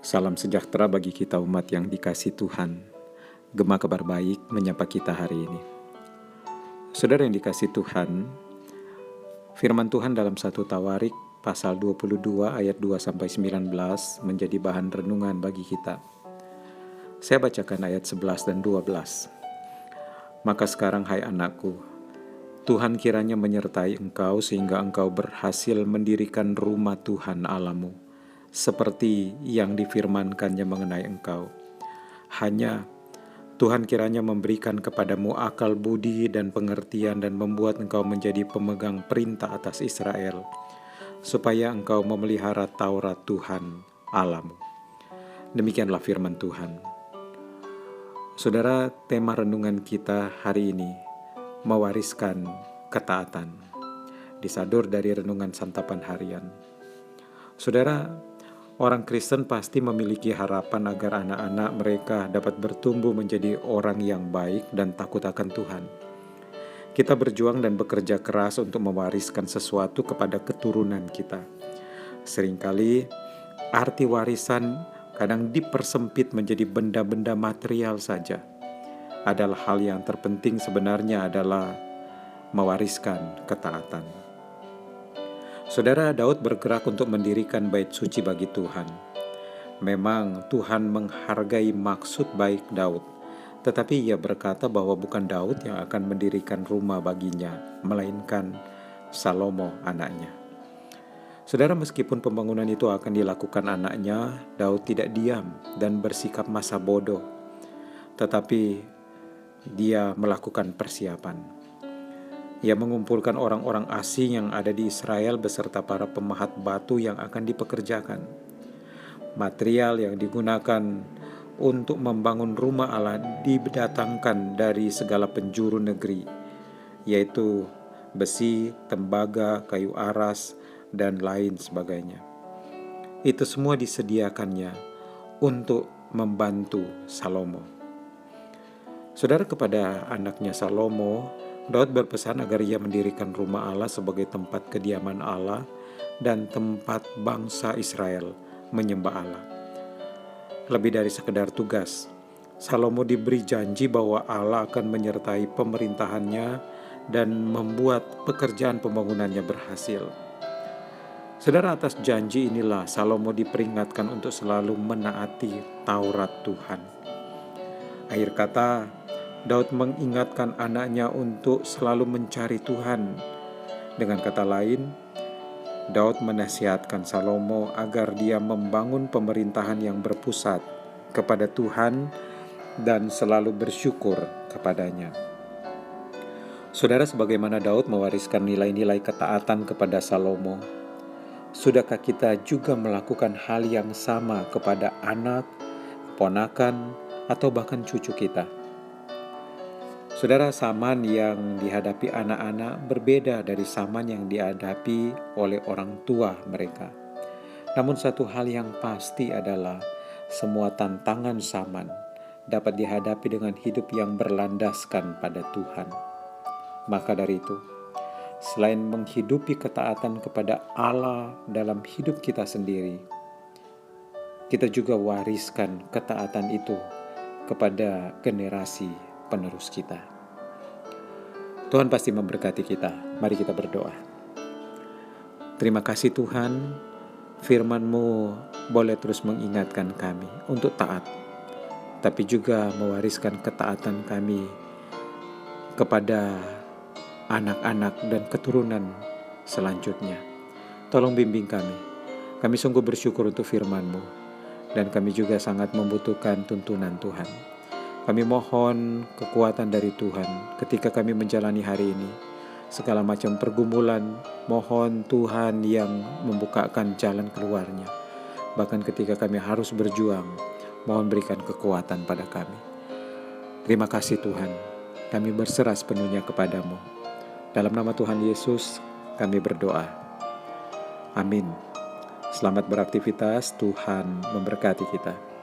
Salam sejahtera bagi kita umat yang dikasih Tuhan. Gema kabar baik menyapa kita hari ini. Saudara yang dikasih Tuhan, firman Tuhan dalam 1 Tawarik pasal 22 ayat 2-19 menjadi bahan renungan bagi kita. Saya bacakan ayat 11 dan 12. Maka sekarang hai anakku, Tuhan kiranya menyertai engkau sehingga engkau berhasil mendirikan rumah Tuhan Allahmu, seperti yang difirmankannya mengenai engkau. Hanya Tuhan kiranya memberikan kepadamu akal budi dan pengertian dan membuat engkau menjadi pemegang perintah atas Israel, supaya engkau memelihara Taurat Tuhan Allahmu. Demikianlah firman Tuhan. Saudara, tema renungan kita hari ini, mewariskan ketaatan. Disadur dari renungan santapan harian. Saudara, orang Kristen pasti memiliki harapan agar anak-anak mereka dapat bertumbuh menjadi orang yang baik dan takut akan Tuhan. Kita berjuang dan bekerja keras untuk mewariskan sesuatu kepada keturunan kita. Seringkali arti warisan kadang dipersempit menjadi benda-benda material saja. Adalah hal yang terpenting sebenarnya adalah mewariskan ketaatan. Saudara, Daud bergerak untuk mendirikan bait suci bagi Tuhan. Memang Tuhan menghargai maksud baik Daud, tetapi ia berkata bahwa bukan Daud yang akan mendirikan rumah baginya, melainkan Salomo anaknya. Saudara, meskipun pembangunan itu akan dilakukan anaknya, Daud tidak diam dan bersikap masa bodoh, tetapi dia melakukan persiapan. Ia mengumpulkan orang-orang asing yang ada di Israel beserta para pemahat batu yang akan dipekerjakan. Material yang digunakan untuk membangun rumah Allah didatangkan dari segala penjuru negeri, yaitu besi, tembaga, kayu aras, dan lain sebagainya. Itu semua disediakannya untuk membantu Salomo. Saudara, kepada anaknya Salomo, Daud berpesan agar ia mendirikan rumah Allah sebagai tempat kediaman Allah dan tempat bangsa Israel menyembah Allah. Lebih dari sekedar tugas, Salomo diberi janji bahwa Allah akan menyertai pemerintahannya dan membuat pekerjaan pembangunannya berhasil. Saudara, atas janji inilah Salomo diperingatkan untuk selalu menaati Taurat Tuhan. Akhir kata, Daud mengingatkan anaknya untuk selalu mencari Tuhan. Dengan kata lain, Daud menasihatkan Salomo agar dia membangun pemerintahan yang berpusat kepada Tuhan dan selalu bersyukur kepadanya. Saudara, sebagaimana Daud mewariskan nilai-nilai ketaatan kepada Salomo, sudahkah kita juga melakukan hal yang sama kepada anak, keponakan, atau bahkan cucu kita? Saudara, zaman yang dihadapi anak-anak berbeda dari zaman yang dihadapi oleh orang tua mereka. Namun satu hal yang pasti adalah semua tantangan zaman dapat dihadapi dengan hidup yang berlandaskan pada Tuhan. Maka dari itu, selain menghidupi ketaatan kepada Allah dalam hidup kita sendiri, kita juga wariskan ketaatan itu kepada generasi penerus kita. Tuhan pasti memberkati kita. Mari kita berdoa. Terima kasih Tuhan, firman-Mu boleh terus mengingatkan kami untuk taat, tapi juga mewariskan ketaatan kami kepada anak-anak dan keturunan selanjutnya. Tolong bimbing kami. Kami sungguh bersyukur untuk firman-Mu, dan kami juga sangat membutuhkan tuntunan Tuhan. Kami mohon kekuatan dari Tuhan ketika kami menjalani hari ini. Segala macam pergumulan, mohon Tuhan yang membukakan jalan keluarnya. Bahkan ketika kami harus berjuang, mohon berikan kekuatan pada kami. Terima kasih Tuhan, kami berserah sepenuhnya kepadamu. Dalam nama Tuhan Yesus, kami berdoa. Amin. Selamat beraktivitas, Tuhan memberkati kita.